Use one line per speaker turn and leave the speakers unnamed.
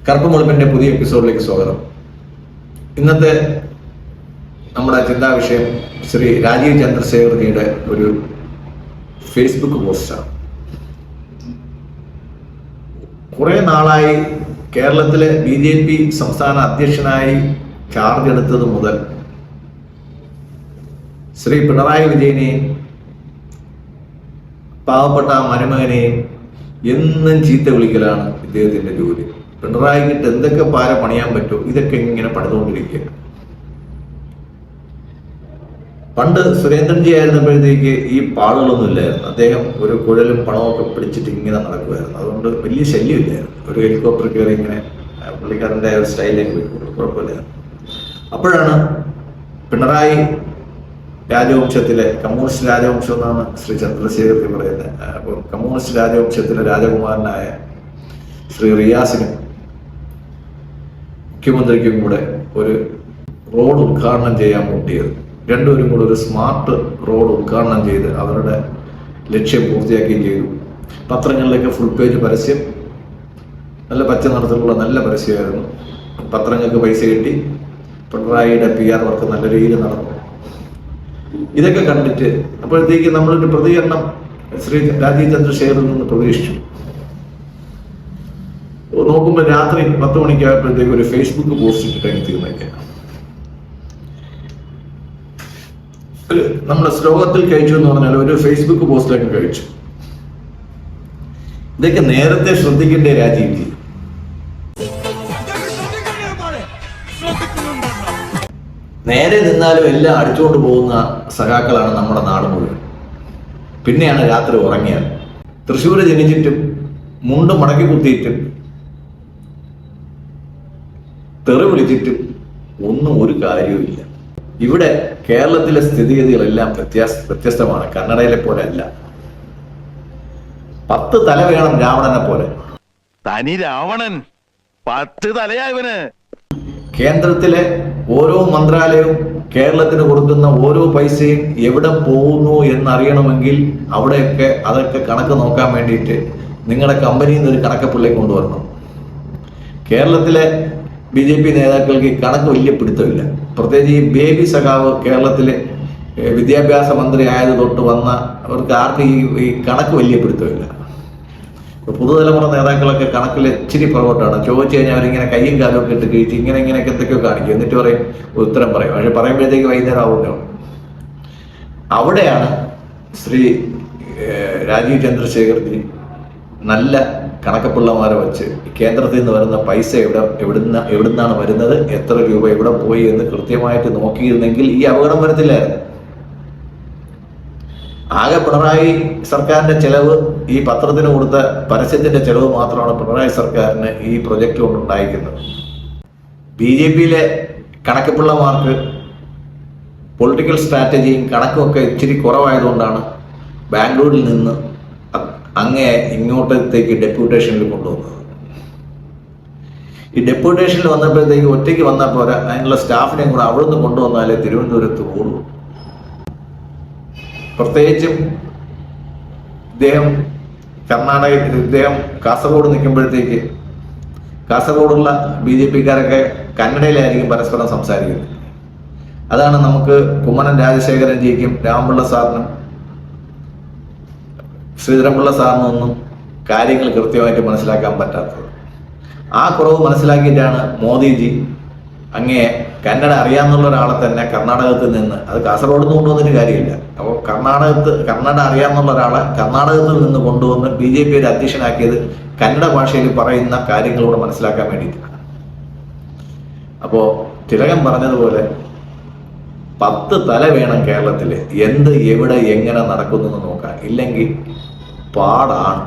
കറുപ്പ് വെളുപ്പിന്റെ പുതിയ എപ്പിസോഡിലേക്ക് സ്വാഗതം. ഇന്നത്തെ നമ്മുടെ ചിന്താ വിഷയം ശ്രീ രാജീവ് ചന്ദ്രശേഖർജിയുടെ ഒരു ഫേസ്ബുക്ക് പോസ്റ്റാണ്. കുറെ നാളായി കേരളത്തിലെ BJP സംസ്ഥാന അധ്യക്ഷനായി ചാർജ് എടുത്തത് മുതൽ ശ്രീ പിണറായി വിജയനെയും പാവപ്പെട്ട മരുമകനെയും എന്നും ചീത്ത വിളിക്കലാണ് ഇദ്ദേഹത്തിന്റെ ജോലി. പിണറായിക്കിട്ട് എന്തൊക്കെ പാര പണിയാൻ പറ്റുമോ ഇതൊക്കെ ഇങ്ങനെ പണിതുകൊണ്ടിരിക്കുക. പണ്ട് സുരേന്ദ്രൻജി ആയിരുന്നപ്പോഴത്തേക്ക് ഈ പാടുകളൊന്നും ഇല്ലായിരുന്നു. അദ്ദേഹം ഒരു കുഴലും പണമൊക്കെ പിടിച്ചിട്ട് ഇങ്ങനെ നടക്കുമായിരുന്നു. അതുകൊണ്ട് വലിയ ശല്യമില്ലായിരുന്നു. ഒരു ഹെലികോപ്റ്റർ കയറി ഇങ്ങനെ പുള്ളിക്കാരൻ്റെ സ്റ്റൈലിലേക്ക് പോയിക്കൊള്ളു, കുഴപ്പമില്ലായിരുന്നു. അപ്പോഴാണ് പിണറായി രാജവംശത്തിലെ കമ്മ്യൂണിസ്റ്റ് രാജവംശം എന്നാണ് ശ്രീ ചന്ദ്രശേഖർജി പറയുന്നത്. അപ്പോൾ കമ്മ്യൂണിസ്റ്റ് രാജവംശത്തിലെ രാജകുമാരനായ ശ്രീ റിയാസിനും മുഖ്യമന്ത്രിക്കും കൂടെ ഒരു റോഡ് ഉദ്ഘാടനം ചെയ്യാൻ മുട്ടിയത്. രണ്ടുപേരും കൂടെ ഒരു സ്മാർട്ട് റോഡ് ഉദ്ഘാടനം ചെയ്ത് അവരുടെ ലക്ഷ്യം പൂർത്തിയാക്കുകയും ചെയ്തു. പത്രങ്ങളിലേക്ക് ഫുൾ പേജ് പരസ്യം, നല്ല പച്ച നിറത്തിലുള്ള നല്ല പരസ്യമായിരുന്നു. പത്രങ്ങൾക്ക് പൈസ കിട്ടി, പിണറായിയുടെ PR വർക്ക് നല്ല രീതിയിൽ നടന്നു. ഇതൊക്കെ കണ്ടിട്ട് അപ്പോഴത്തേക്ക് നമ്മളൊരു പ്രതികരണം ശ്രീ രാജീവ് ചന്ദ്രശേഖറിൽ നിന്ന് പ്രതീക്ഷിച്ചു. നോക്കുമ്പോൾ രാത്രി 10 മണിക്കായപ്പോഴത്തേക്ക് ഒരു ഫേസ്ബുക്ക് പോസ്റ്റ് ഇട്ടിട്ട് എനിക്ക് തീർന്നേക്കാം. നമ്മുടെ ശ്ലോകത്തിൽ കഴിച്ചു എന്ന് പറഞ്ഞാൽ ഒരു ഫേസ്ബുക്ക് പോസ്റ്റിലൊക്കെ കഴിച്ചു. ഇതൊക്കെ നേരത്തെ ശ്രദ്ധിക്കേണ്ട രാജീവ് ജി. നേരെ നിന്നാലും എല്ലാം അടിച്ചുകൊണ്ട് പോകുന്ന സഖാക്കളാണ് നമ്മുടെ നാട് മുഴുവൻ. പിന്നെയാണ് രാത്രി ഉറങ്ങിയാൽ. തൃശ്ശൂര് ജനിച്ചിട്ടും മുണ്ട് മടക്കി കുത്തിയിട്ടും തെറി വിളിച്ചിട്ടും ഒന്നും ഒരു കാര്യവുമില്ല. ഇവിടെ കേരളത്തിലെ സ്ഥിതിഗതികളെല്ലാം വ്യത്യസ്തമാണ്. കന്നഡയിലെ പോലെ അല്ല. 10 തല വേണം രാവണനെ പോലെ.
തനി രാവണൻ 10 തലയായവന്.
കേന്ദ്രത്തിലെ ഓരോ മന്ത്രാലയവും കേരളത്തിന് കൊടുക്കുന്ന ഓരോ പൈസയും എവിടെ പോകുന്നു എന്നറിയണമെങ്കിൽ അതൊക്കെ കണക്ക് നോക്കാൻ വേണ്ടിയിട്ട് നിങ്ങളുടെ കമ്പനിയിൽ നിന്ന് ഒരു കണക്കപ്പിള്ളയെ കൊണ്ടുവരണം. കേരളത്തിലെ BJP നേതാക്കൾക്ക് ഈ കണക്ക് വലിയ പിടുത്തമില്ല. പ്രത്യേകിച്ച് ഈ ബേബി സഖാവ് കേരളത്തിലെ വിദ്യാഭ്യാസ മന്ത്രി ആയത് തൊട്ട് വന്ന അവർക്ക് ആർക്കും ഈ കണക്ക് വലിയ പിടുത്തമില്ല. പുതുതലമുറ നേതാക്കളൊക്കെ കണക്കിൽ ഇച്ചിരി പുറകോട്ടാണ്. ചോദിച്ചു കഴിഞ്ഞാൽ അവരിങ്ങനെ കയ്യും കാലും ഒക്കെ ഇട്ട് കഴിച്ച് ഇങ്ങനെയൊക്കെ എന്തൊക്കെയോ കാണിക്കും. എന്നിട്ട് പറയും ഉത്തരം പറയും. പക്ഷെ പറയുമ്പോഴത്തേക്ക് വൈകുന്നേരം ആവുന്നതാണ്. അവിടെയാണ് ശ്രീ രാജീവ് ചന്ദ്രശേഖർജി നല്ല കണക്കപ്പിള്ളമാരെ വെച്ച് കേന്ദ്രത്തിൽ നിന്ന് വരുന്ന പൈസ എവിടുന്നാണ് വരുന്നത്, എത്ര രൂപ എവിടെ പോയി എന്ന് കൃത്യമായിട്ട് നോക്കിയിരുന്നെങ്കിൽ ഈ അപകടം വരത്തില്ലായിരുന്നു. ആകെ പിണറായി സർക്കാരിന്റെ ചെലവ്, ഈ പത്രത്തിന് കൊടുത്ത പരസ്യത്തിന്റെ ചെലവ് മാത്രമാണ് പിണറായി സർക്കാരിന് ഈ പ്രൊജക്ട് കൊണ്ടുണ്ടായിരിക്കുന്നത്. BJPയിലെ കണക്കപ്പിള്ളമാർക്ക് പൊളിറ്റിക്കൽ സ്ട്രാറ്റജിയും കണക്കും ഒക്കെ ഇച്ചിരി കുറവായതുകൊണ്ടാണ് ബാംഗ്ലൂരിൽ നിന്ന് അങ്ങേ ഇങ്ങോട്ടത്തേക്ക് ഡെപ്യൂട്ടേഷനിൽ കൊണ്ടുവന്നത്. ഈ ഡെപ്യൂട്ടേഷനിൽ വന്നപ്പോഴത്തേക്ക് ഒറ്റയ്ക്ക് വന്നാൽ പോരാ, അതിനുള്ള സ്റ്റാഫിനെയും കൂടെ അവിടെ നിന്ന് കൊണ്ടുവന്നാലേ തിരുവനന്തപുരത്ത് ഓടൂ. പ്രത്യേകിച്ചും ഇദ്ദേഹം കാസർഗോഡ് നിൽക്കുമ്പോഴത്തേക്ക് കാസർഗോഡുള്ള BJPക്കാരൊക്കെ കന്നഡയിലായിരിക്കും പരസ്പരം സംസാരിക്കുന്നത്. അതാണ് നമുക്ക് കുമ്മനം രാജശേഖരൻജിക്കും രാമപിള്ള സാറിനും ശ്രീധരൻപിള്ള സാറിനൊന്നും കാര്യങ്ങൾ കൃത്യമായിട്ട് മനസ്സിലാക്കാൻ പറ്റാത്തത്. ആ കുറവ് മനസ്സിലാക്കിയിട്ടാണ് മോദിജി അങ്ങേ കന്നഡ അറിയാമെന്നുള്ള ഒരാളെ തന്നെ കർണാടകത്തിൽ നിന്ന്, അത് കാസർഗോഡ് നിന്ന് കൊണ്ടുവന്നിട്ട് കാര്യമില്ല, അപ്പോൾ കന്നഡ അറിയാമെന്നുള്ള ഒരാളെ കർണാടകത്തിൽ നിന്ന് കൊണ്ടുവന്ന് BJP ഒരു അധ്യക്ഷനാക്കിയത് കന്നഡ ഭാഷയിൽ പറയുന്ന കാര്യങ്ങളൂടെ മനസ്സിലാക്കാൻ വേണ്ടിയിട്ടാണ്. അപ്പോൾ തിലകൻ പറഞ്ഞതുപോലെ 10 തല വേണം കേരളത്തിൽ. എന്ത് എവിടെ എങ്ങനെ നടക്കുന്നു എന്ന് നോക്കാം. ഇല്ലെങ്കിൽ പാടാണ്.